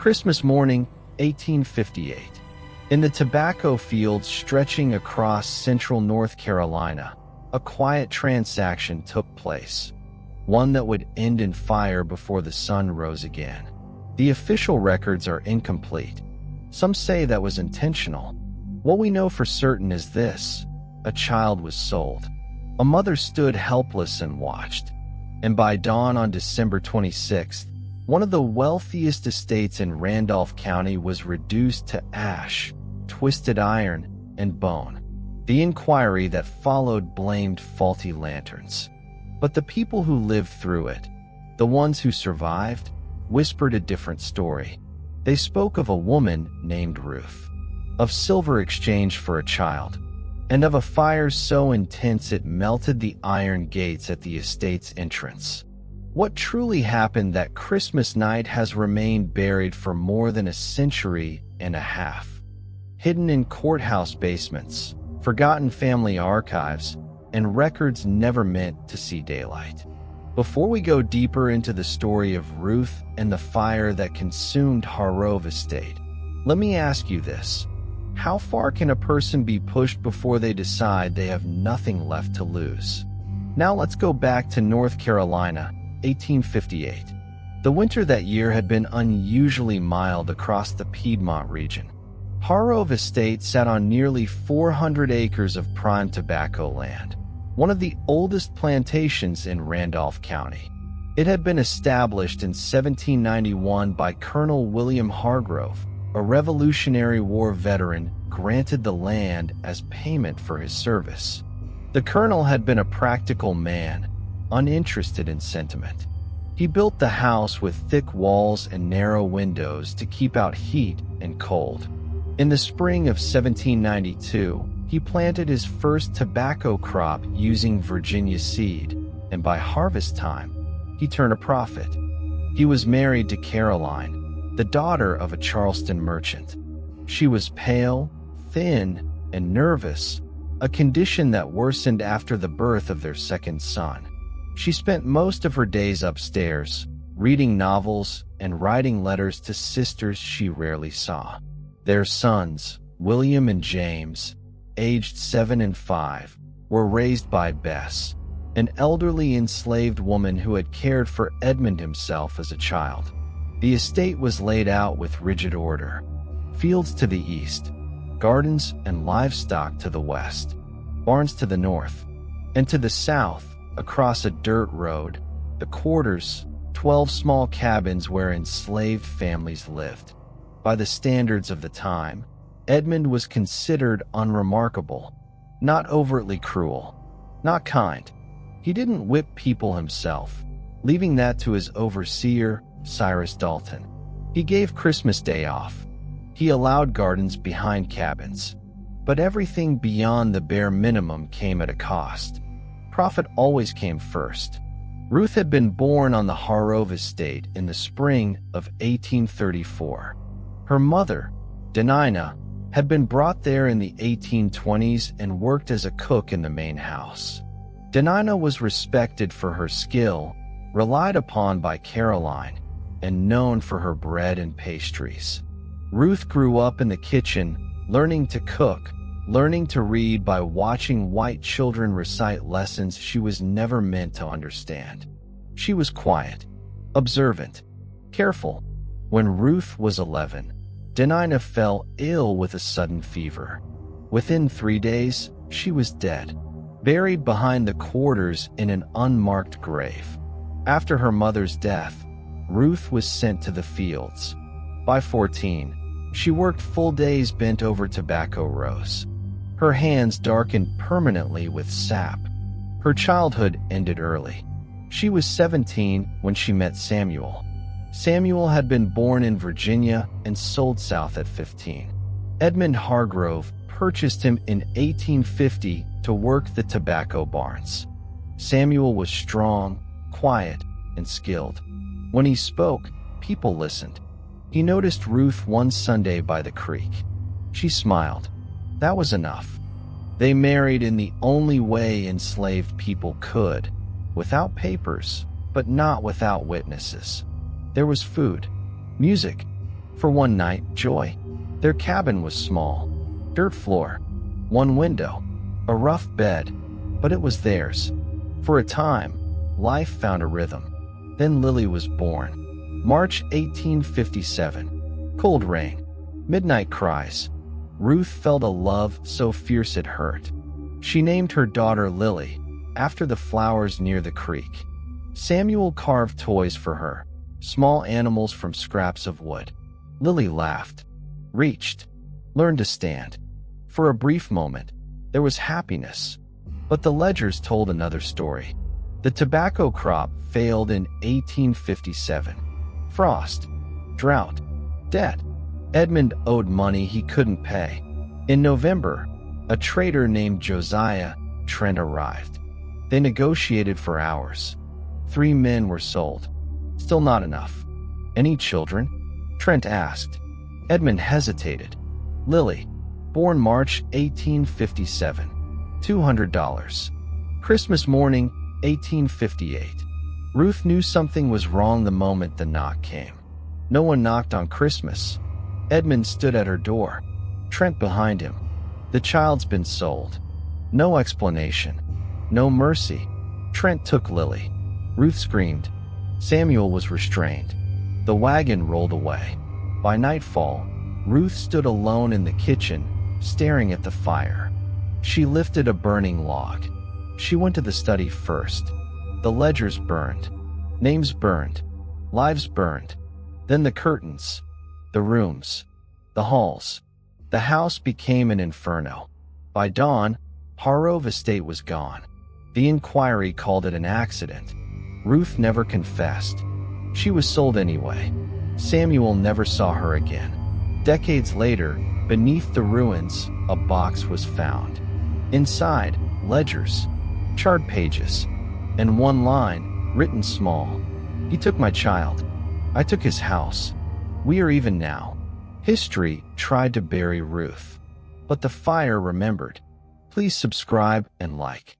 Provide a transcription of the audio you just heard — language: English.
Christmas morning, 1858. In the tobacco fields stretching across central North Carolina, a quiet transaction took place, one that would end in fire before the sun rose again. The official records are incomplete. Some say that was intentional. What we know for certain is this: a child was sold. A mother stood helpless and watched. And by dawn on December 26th, one of the wealthiest estates in Randolph County was reduced to ash, twisted iron, and bone. The inquiry that followed blamed faulty lanterns. But the people who lived through it, the ones who survived, whispered a different story. They spoke of a woman named Ruth, of silver exchanged for a child, and of a fire so intense it melted the iron gates at the estate's entrance. What truly happened that Christmas night has remained buried for more than a century and a half, hidden in courthouse basements, forgotten family archives, and records never meant to see daylight. Before we go deeper into the story of Ruth and the fire that consumed Harov Estate, let me ask you this: how far can a person be pushed before they decide they have nothing left to lose? Now let's go back to North Carolina, 1858. The winter that year had been unusually mild across the Piedmont region. Harov Estate sat on nearly 400 acres of prime tobacco land, one of the oldest plantations in Randolph County. It had been established in 1791 by Colonel William Hargrove, a Revolutionary War veteran granted the land as payment for his service. The colonel had been a practical man, uninterested in sentiment. He built the house with thick walls and narrow windows to keep out heat and cold. In the spring of 1792, he planted his first tobacco crop using Virginia seed, and by harvest time, he turned a profit. He was married to Caroline, the daughter of a Charleston merchant. She was pale, thin, and nervous, a condition that worsened after the birth of their second son. She spent most of her days upstairs, reading novels and writing letters to sisters she rarely saw. Their sons, William and James, aged 7 and 5, were raised by Bess, an elderly enslaved woman who had cared for Edmund himself as a child. The estate was laid out with rigid order: fields to the east, gardens and livestock to the west, barns to the north, and to the south, across a dirt road, the quarters, 12 small cabins where enslaved families lived. By the standards of the time, Edmund was considered unremarkable, not overtly cruel, not kind. He didn't whip people himself, leaving that to his overseer, Cyrus Dalton. He gave Christmas Day off. He allowed gardens behind cabins. But everything beyond the bare minimum came at a cost. Profit always came first. Ruth had been born on the Harov Estate in the spring of 1834. Her mother, Denina, had been brought there in the 1820s and worked as a cook in the main house. Denina was respected for her skill, relied upon by Caroline, and known for her bread and pastries. Ruth grew up in the kitchen, learning to cook, learning to read by watching white children recite lessons she was never meant to understand. She was quiet, observant, careful. When Ruth was 11, Denina fell ill with a sudden fever. Within 3 days, she was dead, buried behind the quarters in an unmarked grave. After her mother's death, Ruth was sent to the fields. By 14, she worked full days bent over tobacco rows. Her hands darkened permanently with sap. Her childhood ended early. She was 17 when she met Samuel. Samuel had been born in Virginia and sold south at 15. Edmund Hargrove purchased him in 1850 to work the tobacco barns. Samuel was strong, quiet, and skilled. When he spoke, people listened. He noticed Ruth one Sunday by the creek. She smiled. That was enough. They married in the only way enslaved people could, without papers, but not without witnesses. There was food, music, For one night, joy. Their cabin was small. Dirt floor. One window. A rough bed. But it was theirs. For a time, life found a rhythm. Then Lily was born. March 1857. Cold rain. Midnight cries. Ruth felt a love so fierce it hurt. She named her daughter Lily, after the flowers near the creek. Samuel carved toys for her, small animals from scraps of wood. Lily laughed, reached, learned to stand. For a brief moment, there was happiness. But the ledgers told another story. The tobacco crop failed in 1857. Frost, drought, debt. Edmund owed money he couldn't pay. In November, a trader named Josiah Trent arrived. They negotiated for hours. 3 men were sold. Still not enough. Any children? Trent asked. Edmund hesitated. Lily, born March 1857. $200. Christmas morning, 1858. Ruth knew something was wrong the moment the knock came. No one knocked on Christmas. Edmund stood at her door. Trent behind him. The child's been sold. No explanation. No mercy. Trent took Lily. Ruth screamed. Samuel was restrained. The wagon rolled away. By nightfall, Ruth stood alone in the kitchen, staring at the fire. She lifted a burning log. She went to the study first. The ledgers burned. Names burned. Lives burned. Then the curtains. The rooms. The halls. The house became an inferno. By dawn, Harov Estate was gone. The inquiry called it an accident. Ruth never confessed. She was sold anyway. Samuel never saw her again. Decades later, beneath the ruins, a box was found. Inside, ledgers, chart pages, and one line, written small. He took my child. I took his house. We are even now. History tried to bury Ruth, but the fire remembered. Please subscribe and like.